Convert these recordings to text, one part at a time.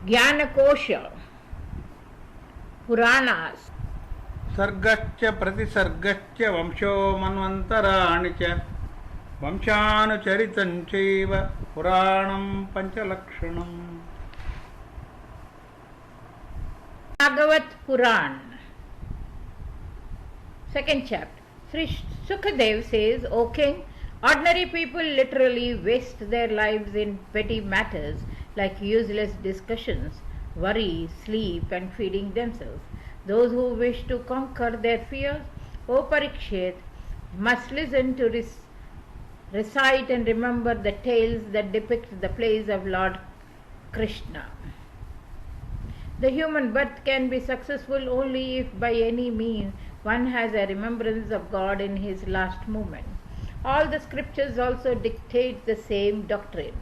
Jnanakosha, Puranas. सर्गच्च प्रतिसर्गच्च वंशो मन्वन्तराणि च वंशानुचरितं चैव पुराणं पञ्चलक्षणम्. Bhagavat Purana. Second chapter. Sri Sukadev says, O king, ordinary people literally waste their lives in petty matters like useless discussions, worry, sleep, and feeding themselves. Those who wish to conquer their fears, O Parikshit, must listen to recite and remember the tales that depict the plays of Lord Krishna. The human birth can be successful only if by any means one has a remembrance of God in his last moment. All the scriptures also dictate the same doctrine.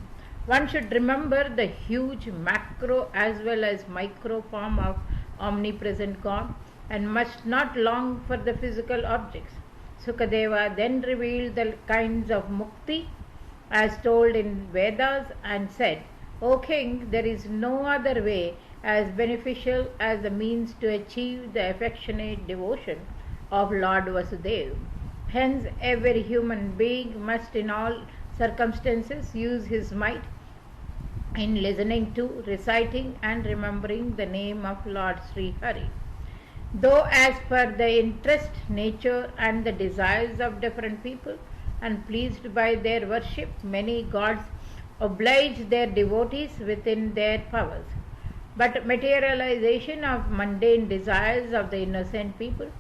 One should remember the huge macro as well as micro form of omnipresent God and must not long for the physical objects. Sukadeva then revealed the kinds of mukti as told in Vedas and said, O king, there is no other way as beneficial as the means to achieve the affectionate devotion of Lord Vasudeva. Hence, every human being must in all circumstances use his might in listening to, reciting and remembering the name of Lord Sri Hari. Though as per the interest, nature and the desires of different people and pleased by their worship, many gods oblige their devotees within their powers. But materialization of mundane desires of the innocent people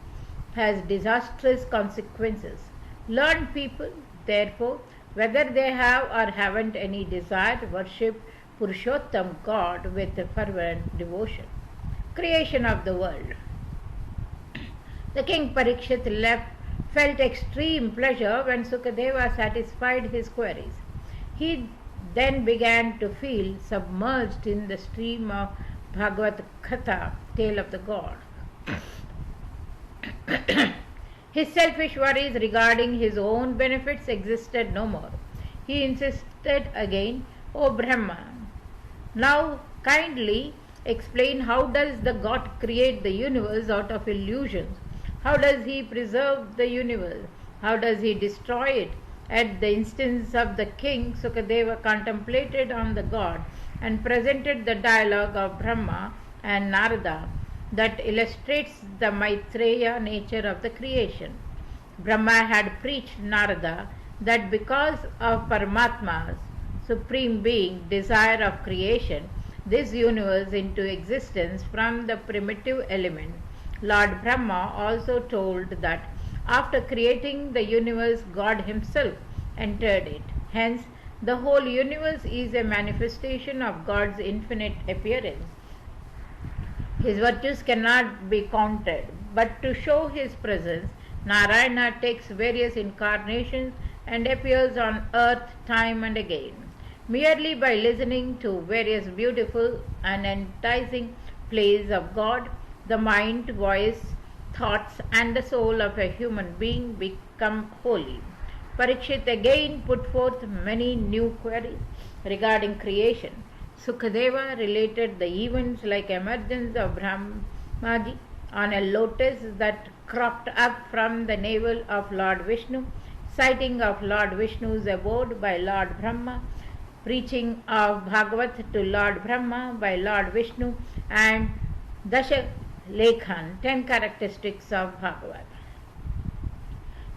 has disastrous consequences. Learned people, therefore, whether they have or haven't any desire, worship Purushottam God with fervent devotion. Creation of the world. The king Parikshit felt extreme pleasure when Sukadeva satisfied his queries. He then began to feel submerged in the stream of Bhagavat Katha, tale of the god. His selfish worries regarding his own benefits existed no more. He insisted again, O Brahma, now kindly explain how does the God create the universe out of illusions? How does he preserve the universe? How does he destroy it? At the instance of the king, Sukadeva contemplated on the god and presented the dialogue of Brahma and Narada that illustrates the Maitreya nature of the creation. Brahma had preached Narada that because of Paramatma's supreme being desire of creation this universe into existence from the primitive element, Lord Brahma also told that after creating the universe, God himself entered it. Hence, the whole universe is a manifestation of God's infinite appearance. His virtues cannot be counted, but to show his presence, Narayana takes various incarnations and appears on earth time and again. Merely by listening to various beautiful and enticing plays of God, the mind, voice, thoughts and the soul of a human being become holy. Parikshit again put forth many new queries regarding creation. Sukadeva related the events like emergence of Brahmaji on a lotus that cropped up from the navel of Lord Vishnu, sighting of Lord Vishnu's abode by Lord Brahma, preaching of Bhagavat to Lord Brahma by Lord Vishnu, and Dasha Lekhan, 10 characteristics of Bhagavat.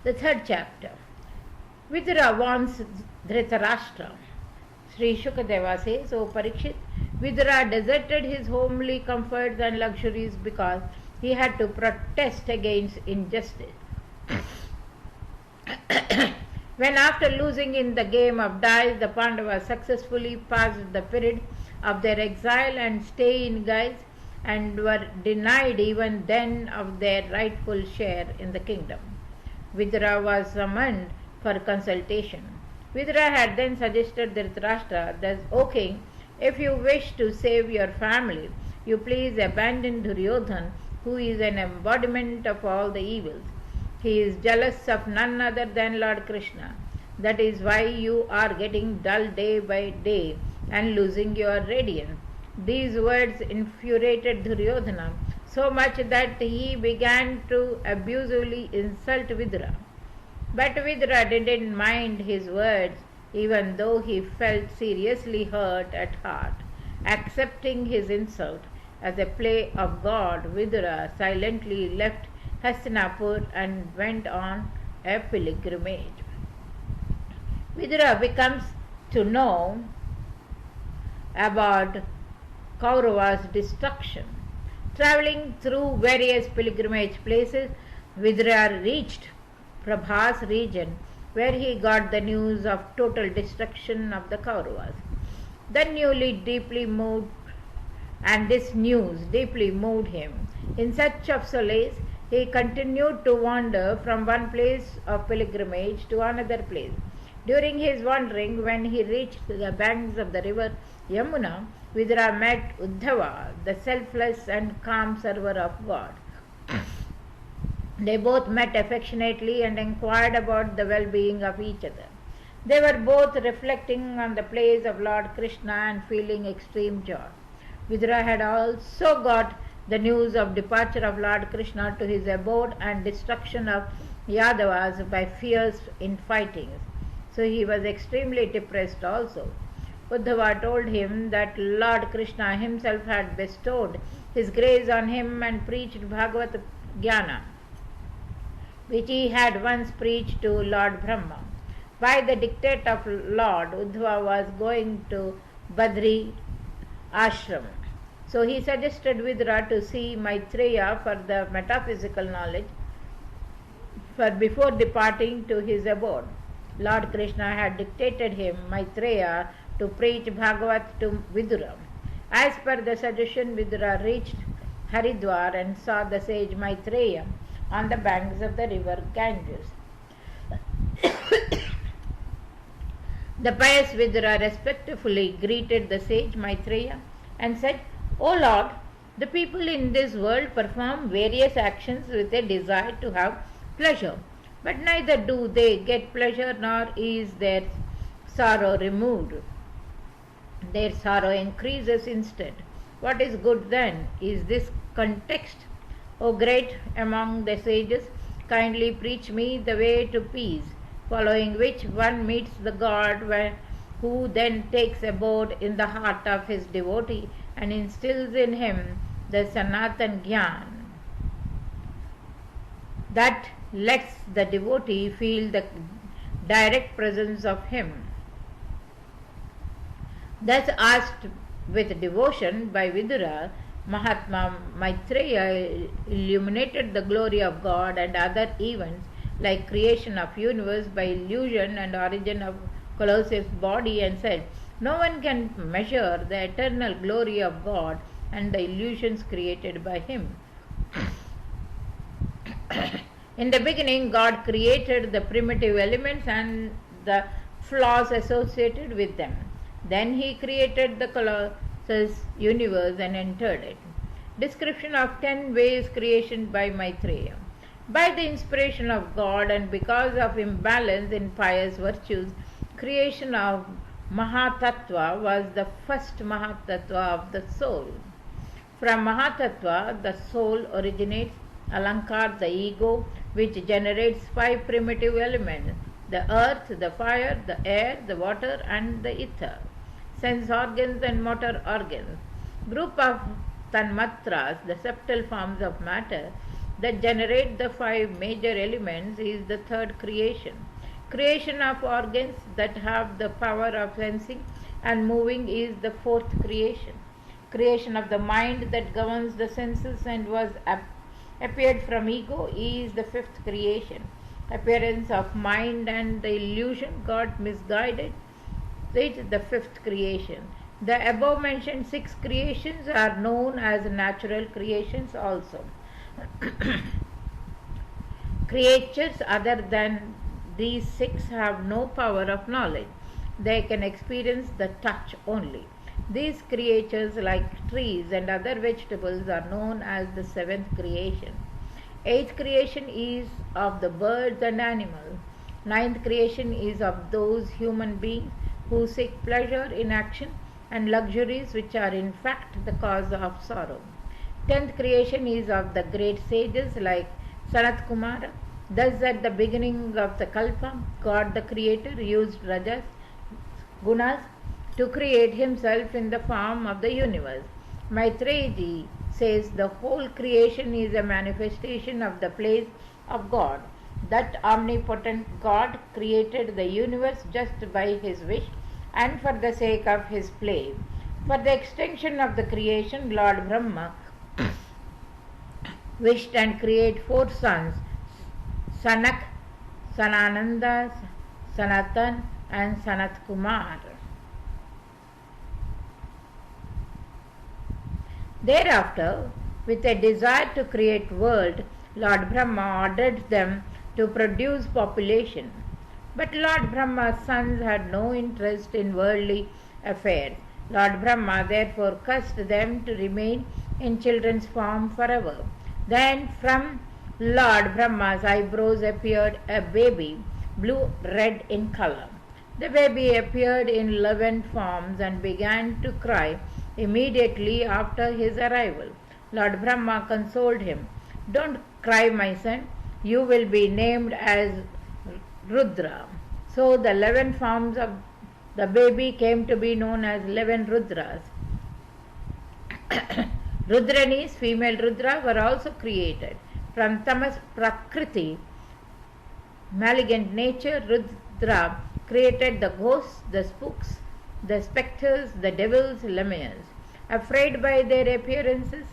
The third chapter. Vidura wants Dhritarashtra. Sri Shukadeva says, O Parikshit, Vidura deserted his homely comforts and luxuries because he had to protest against injustice. When after losing in the game of dice, the Pandavas successfully passed the period of their exile and stay in guise, and were denied even then of their rightful share in the kingdom, Vidura was summoned for consultation. Vidura had then suggested Dhritarashtra, thus, O king, if you wish to save your family, you please abandon Duryodhan, who is an embodiment of all the evils. He is jealous of none other than Lord Krishna. That is why you are getting dull day by day and losing your radiance. These words infuriated Duryodhana so much that he began to abusively insult Vidura. But Vidura didn't mind his words, even though he felt seriously hurt at heart. Accepting his insult as a play of God, Vidura silently left Hastinapur and went on a pilgrimage. Vidura becomes to know about Kaurava's destruction. Traveling through various pilgrimage places, Vidura reached Prabhas region, where he got the news of total destruction of the Kauravas. This news deeply moved him. In search of solace, he continued to wander from one place of pilgrimage to another place. During his wandering, when he reached the banks of the river Yamuna, Vidura met Uddhava, the selfless and calm server of God. They both met affectionately and inquired about the well-being of each other. They were both reflecting on the place of Lord Krishna and feeling extreme joy. Vidura had also got the news of departure of Lord Krishna to his abode and destruction of Yadavas by fierce infightings. So he was extremely depressed also. Uddhava told him that Lord Krishna himself had bestowed his grace on him and preached Bhagavat Jnana, which he had once preached to Lord Brahma. By the dictate of Lord, Uddhava was going to Badri ashram. So he suggested Vidura to see Maitreya for the metaphysical knowledge before departing to his abode. Lord Krishna had dictated him, Maitreya, to preach Bhagavat to Vidura. As per the suggestion, Vidura reached Haridwar and saw the sage Maitreya on the banks of the river Ganges. The pious Vidura respectfully greeted the sage Maitreya and said, "O Lord, the people in this world perform various actions with a desire to have pleasure, but neither do they get pleasure nor is their sorrow removed. Their sorrow increases instead. What is good then is this context. O great among the sages, kindly preach me the way to peace, following which one meets the God who then takes abode in the heart of his devotee and instills in him the Sanatan Gyan that lets the devotee feel the direct presence of him." Thus asked with devotion by Vidura, Mahatma Maitreya illuminated the glory of God and other events like creation of universe by illusion and origin of Colossus body and said, "No one can measure the eternal glory of God and the illusions created by him." In the beginning, God created the primitive elements and the flaws associated with them. Then he created the Colossus universe and entered it. Description of 10 ways creation by Maitreya. By the inspiration of God and because of imbalance in pious virtues, creation of Mahatattva was the first Mahatattva of the soul. From Mahatattva, the soul originates Alankar, the ego, which generates 5 primitive elements: the earth, the fire, the air, the water, and the ether. Sense organs and motor organs. Group of Tanmatras, the subtle forms of matter that generate the 5 major elements, is the third creation. Creation of organs that have the power of sensing and moving is the fourth creation. Creation of the mind that governs the senses and was appeared from ego is the fifth creation. Appearance of mind and the illusion got misguided is the fifth creation. The above mentioned 6 creations are known as natural creations also. Creatures other than these 6 have no power of knowledge. They can experience the touch only. These creatures, like trees and other vegetables, are known as the 7th creation. 8th creation is of the birds and animals. 9th creation is of those human beings who seek pleasure in action and luxuries which are in fact the cause of sorrow. 10th creation is of the great sages like Sanat Kumara. Thus, at the beginning of the Kalpa, God the Creator used Rajas, Gunas, to create himself in the form of the universe. Maitreyi says the whole creation is a manifestation of the place of God. That omnipotent God created the universe just by his wish and for the sake of his play. For the extension of the creation, Lord Brahma wished and created 4 sons, Sanak, Sanananda, Sanatan and Sanat Kumar. Thereafter, with a desire to create world, Lord Brahma ordered them to produce population. But Lord Brahma's sons had no interest in worldly affairs. Lord Brahma therefore cursed them to remain in children's form forever. Then from Lord Brahma's eyebrows appeared a baby, blue-red in color. The baby appeared in 11 forms and began to cry immediately after his arrival. Lord Brahma consoled him. Don't cry, my son. You will be named as Rudra. So the 11 forms of the baby came to be known as 11 Rudras. Rudranis, female Rudra, were also created. From Tamas Prakriti, malignant nature, Rudra created the ghosts, the spooks, the spectres, the devils, lemurs. Afraid by their appearances,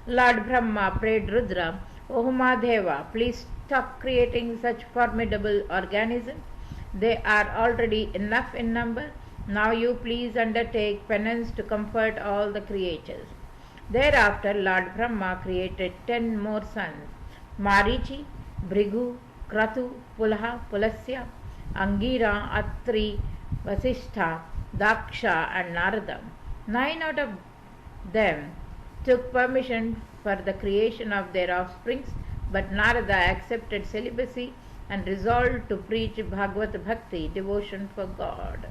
Lord Brahma prayed Rudra, O Mahadeva, please stop creating such formidable organisms. They are already enough in number. Now you please undertake penance to comfort all the creatures. Thereafter, Lord Brahma created 10 more sons, Marichi, Bhrigu, Kratu, Pulaha, Pulasya, Angira, Atri, Vasishtha, Daksha and Narada. 9 out of them took permission for the creation of their offsprings, but Narada accepted celibacy and resolved to preach Bhagavat Bhakti, devotion for God.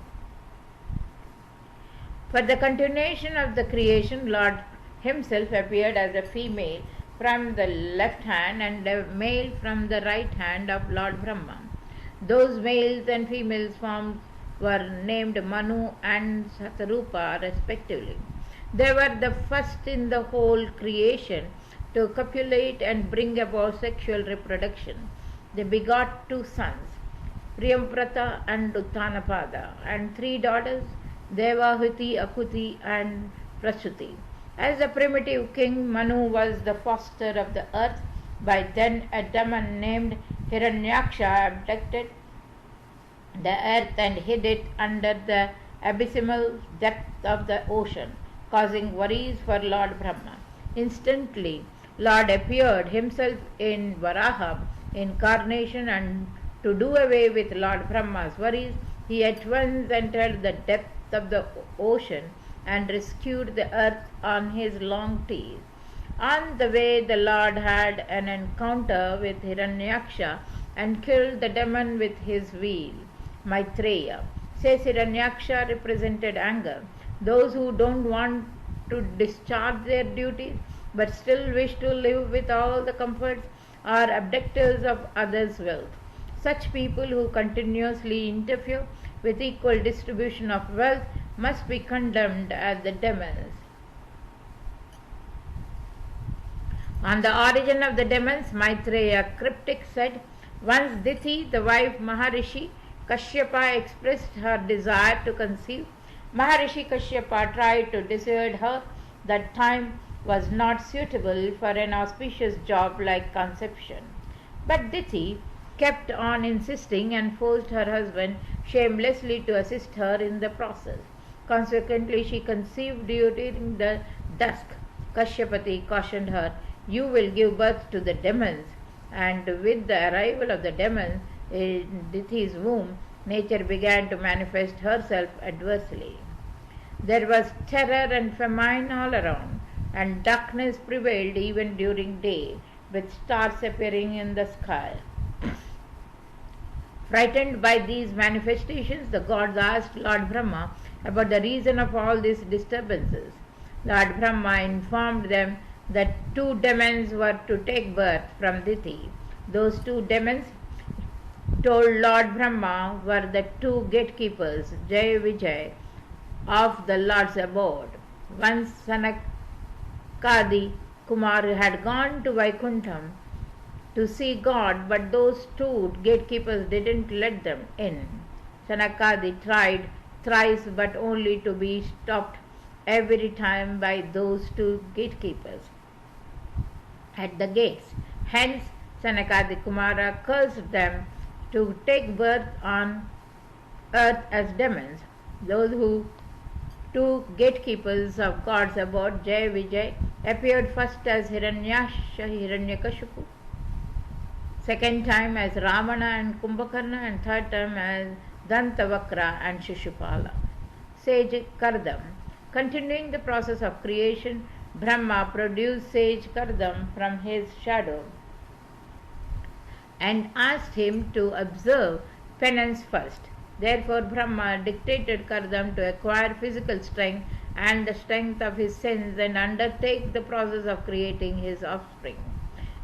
For the continuation of the creation, Lord himself appeared as a female from the left hand and a male from the right hand of Lord Brahma. Those males and females forms were named Manu and Satarupa respectively. They were the first in the whole creation to copulate and bring about sexual reproduction. They begot 2 sons, Priyamprata and Uttanapada, and 3 daughters, Devahuti, Akuti and Prasuti. As the primitive king, Manu was the foster of the earth. By then a demon named Hiranyaksha abducted the earth and hid it under the abysmal depth of the ocean, causing worries for Lord Brahma. Instantly, Lord appeared himself in Varaha incarnation, and to do away with Lord Brahma's worries, he at once entered the depth of the ocean and rescued the earth on his long teeth. On the way, the Lord had an encounter with Hiranyaksha and killed the demon with his wheel. Maitreya says Hiranyaksha represented anger. Those who don't want to discharge their duties but still wish to live with all the comforts are abductors of others' wealth. Such people who continuously interfere with equal distribution of wealth must be condemned as the demons. On the origin of the demons, Maitreya cryptic said, once Diti, the wife Maharishi Kashyapa, expressed her desire to conceive. Maharishi Kashyapa tried to dissuade her that time was not suitable for an auspicious job like conception. But Diti kept on insisting and forced her husband shamelessly to assist her in the process. Consequently, she conceived during the dusk. Kashyapati cautioned her, you will give birth to the demons. And with the arrival of the demons in Diti's womb, nature began to manifest herself adversely. There was terror and famine all around, and darkness prevailed even during day, with stars appearing in the sky. Frightened by these manifestations, the gods asked Lord Brahma about the reason of all these disturbances. Lord Brahma informed them that two demons were to take birth from Diti. Those two demons, told Lord Brahma, were the two gatekeepers, Jai Vijay, of the Lord's abode. Once Sanakadi Kumar had gone to Vaikuntham to see God, but those two gatekeepers didn't let them in. Sanakadi tried thrice, but only to be stopped every time by those two gatekeepers at the gates. Hence, Sanakadi Kumara cursed them to take birth on earth as demons. Those who two gatekeepers of God's abode, Jai Vijay, appeared first as Hiranyakashipu, second time as Ravana and Kumbhakarna, and third time as Dantavakra and Shishupala. Sage Kardam. Continuing the process of creation, Brahma produced Sage Kardam from his shadow and asked him to observe penance first. Therefore, Brahma dictated Kardam to acquire physical strength and the strength of his sense and undertake the process of creating his offspring.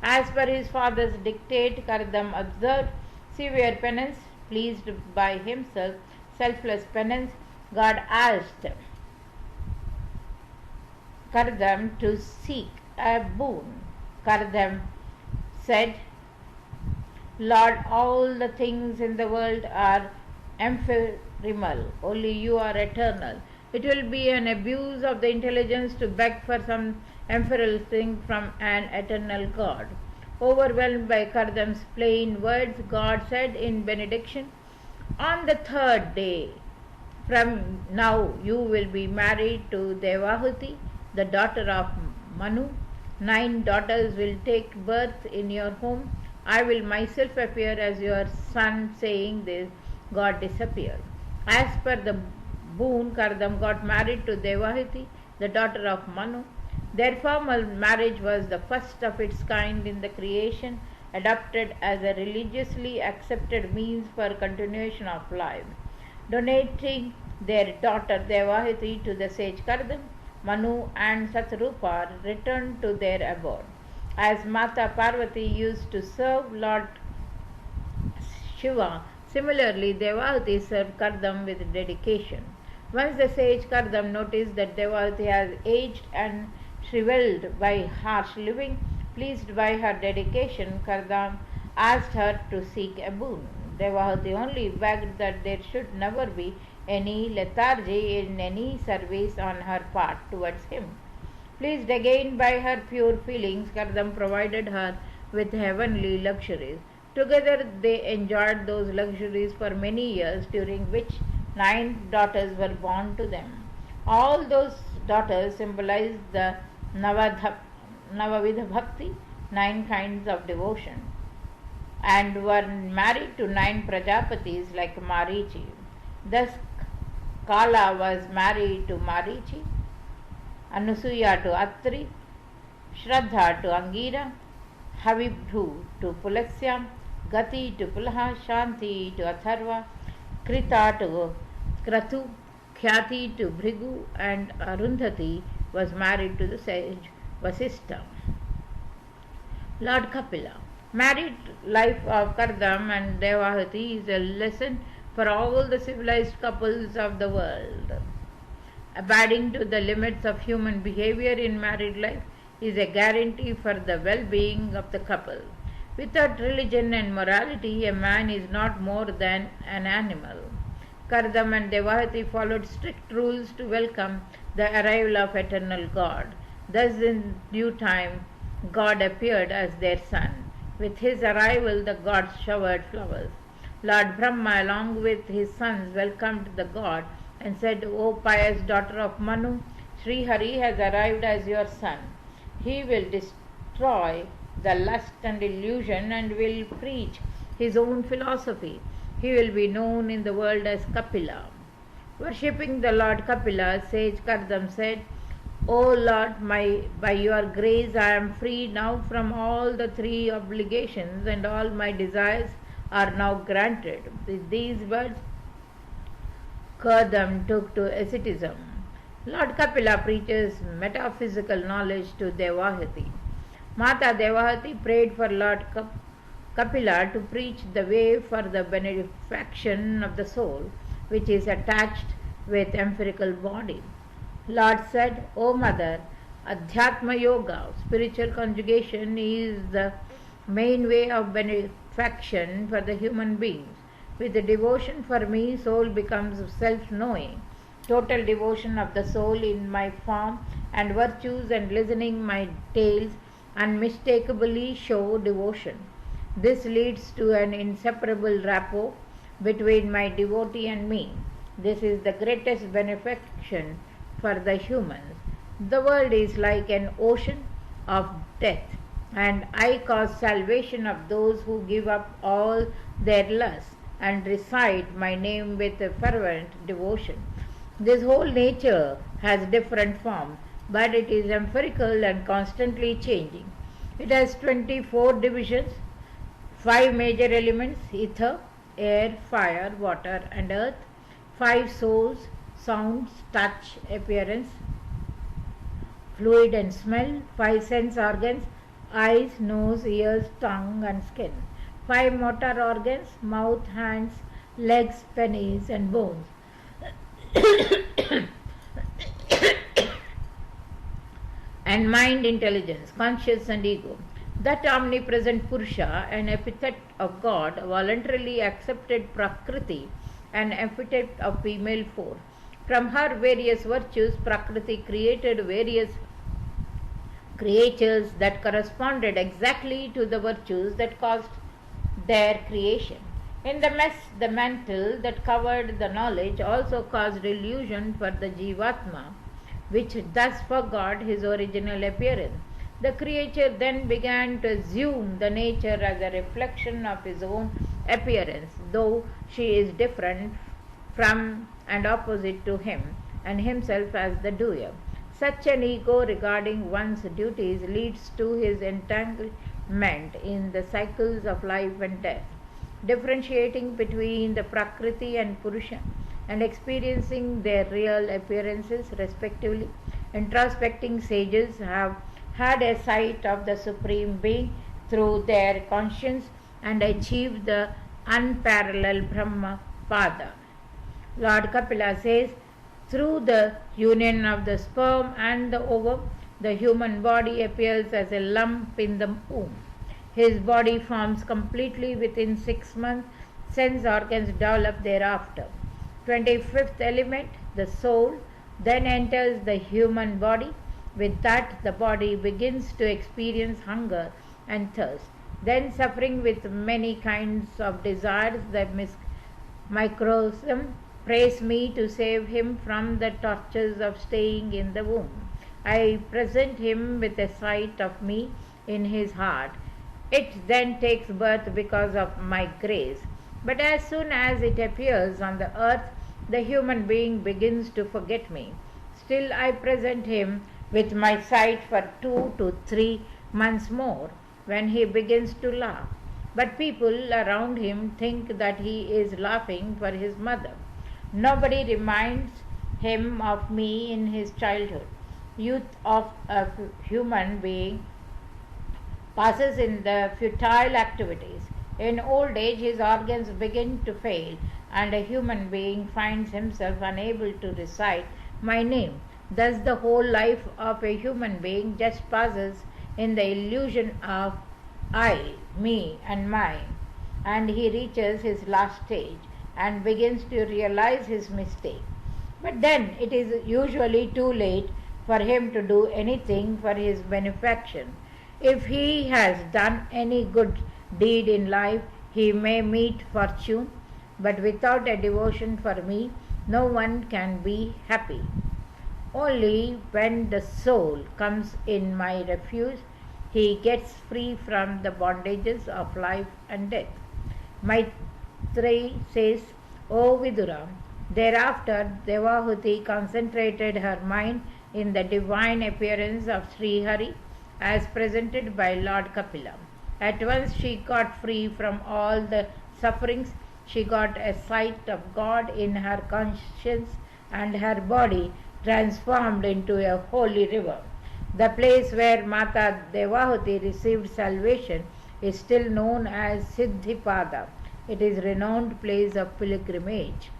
As per his father's dictate, Kardam observed severe penance, pleased by himself, selfless penance. God asked Kardam to seek a boon. Kardam said, Lord, all the things in the world are ephemeral, only you are eternal. It will be an abuse of the intelligence to beg for some ephemeral thing from an eternal God. Overwhelmed by Kardam's plain words, God said in benediction, on the third day from now you will be married to Devahuti, the daughter of Manu. 9 daughters will take birth in your home. I will myself appear as your son. Saying this, God disappeared. As per the boon, Kardam got married to Devahuti, the daughter of Manu. Their formal marriage was the first of its kind in the creation, adopted as a religiously accepted means for continuation of life. Donating their daughter Devahuti to the sage Kardam, Manu and Satrupa returned to their abode. As Mata Parvati used to serve Lord Shiva, similarly Devahuti served Kardam with dedication. Once the sage Kardam noticed that Devahuti has aged and shriveled by harsh living, pleased by her dedication, Kardam asked her to seek a boon. Devahuti only begged that there should never be any lethargy in any service on her part towards him. Pleased again by her pure feelings, Kardam provided her with heavenly luxuries. Together they enjoyed those luxuries for many years, during which 9 daughters were born to them. All those daughters symbolized the Navavidha Bhakti, 9 kinds of devotion, and were married to 9 Prajapatis like Marichi. Thus Kala was married to Marichi, Anusuya to Atri, Shraddha to Angira, Havibhu to Pulasya, Gati to Pulaha, Shanti to Atharva, Krita to Kratu, Khyati to Bhrigu, and Arundhati was married to the sage Vasistha. Lord Kapila. Married life of Kardam and Devahuti is a lesson for all the civilized couples of the world. Abiding to the limits of human behavior in married life is a guarantee for the well-being of the couple. Without religion and morality, a man is not more than an animal. Kardam and Devahuti followed strict rules to welcome the arrival of eternal God. Thus, in due time, God appeared as their son. With his arrival, the gods showered flowers. Lord Brahma, along with his sons, welcomed the god and said, O pious daughter of Manu, Sri Hari has arrived as your son. He will destroy the lust and illusion and will preach his own philosophy. He will be known in the world as Kapila. Worshipping the Lord Kapila, sage Kardam said, O Lord, by your grace I am free now from all the 3 obligations, and all my desires are now granted. With these words, Kadam took to asceticism. Lord Kapila preaches metaphysical knowledge to Devahati. Mata Devahati prayed for Lord Kapila to preach the way for the benefaction of the soul, which is attached with empirical body. Lord said, O Mother, Adhyatma Yoga, spiritual conjugation, is the main way of benefaction for the human beings. With the devotion for me, soul becomes self-knowing. Total devotion of the soul in my form and virtues and listening my tales unmistakably show devotion. This leads to an inseparable rapport between my devotee and me. This is the greatest benefaction for the humans. The world is like an ocean of death, and I cause salvation of those who give up all their lusts and recite my name with a fervent devotion. This whole nature has different forms, but it is empirical and constantly changing. It has 24 divisions, 5 major elements: ether, air, fire, water, and earth, 5 souls: sounds, touch, appearance, fluid and smell, 5 sense organs: eyes, nose, ears, tongue, and skin, 5 motor organs: mouth, hands, legs, penis, and bones, and mind, intelligence, conscience, and ego. That omnipresent Purusha, an epithet of God, voluntarily accepted Prakriti, an epithet of female form. From her various virtues, Prakriti created various creatures that corresponded exactly to the virtues that caused their creation. In the mess, the mantle that covered the knowledge also caused illusion for the Jivatma, which thus forgot his original appearance. The creature then began to assume the nature as a reflection of his own appearance, though she is different from and opposite to him, and himself as the doer. Such an ego regarding one's duties leads to his entanglement in the cycles of life and death. Differentiating between the Prakriti and Purusha and experiencing their real appearances respectively, introspecting sages have had a sight of the Supreme Being through their conscience and achieved the unparalleled Brahma Pada. Lord Kapila says, through the union of the sperm and the ovum, the human body appears as a lump in the womb. His body forms completely within 6 months, sense organs develop thereafter. 25th element, the soul, then enters the human body. With that, the body begins to experience hunger and thirst. Then, suffering with many kinds of desires, the microcosm prays me to save him from the tortures of staying in the womb. I present him with a sight of me in his heart. It then takes birth because of my grace. But as soon as it appears on the earth, the human being begins to forget me. Still, I present him with my sight for 2 to 3 months more, when he begins to laugh. But people around him think that he is laughing for his mother. Nobody reminds him of me in his childhood. Youth of a human being passes in the futile activities. In old age, his organs begin to fail, and a human being finds himself unable to recite my name. Thus, the whole life of a human being just passes in the illusion of I, me, and mine, and he reaches his last stage and begins to realize his mistake. But then it is usually too late for him to do anything for his benefaction. If he has done any good deed in life, he may meet fortune, but without a devotion for me, no one can be happy. Only when the soul comes in my refuge, he gets free from the bondages of life and death. Maitreyi says, O Vidura, thereafter Devahuti concentrated her mind in the divine appearance of Sri Hari as presented by Lord Kapila. At once she got free from all the sufferings she got a sight of God in her conscience, and her body transformed into a holy river. The place where Mata Devahuti received salvation is still known as Siddhipada. It is a renowned place of pilgrimage.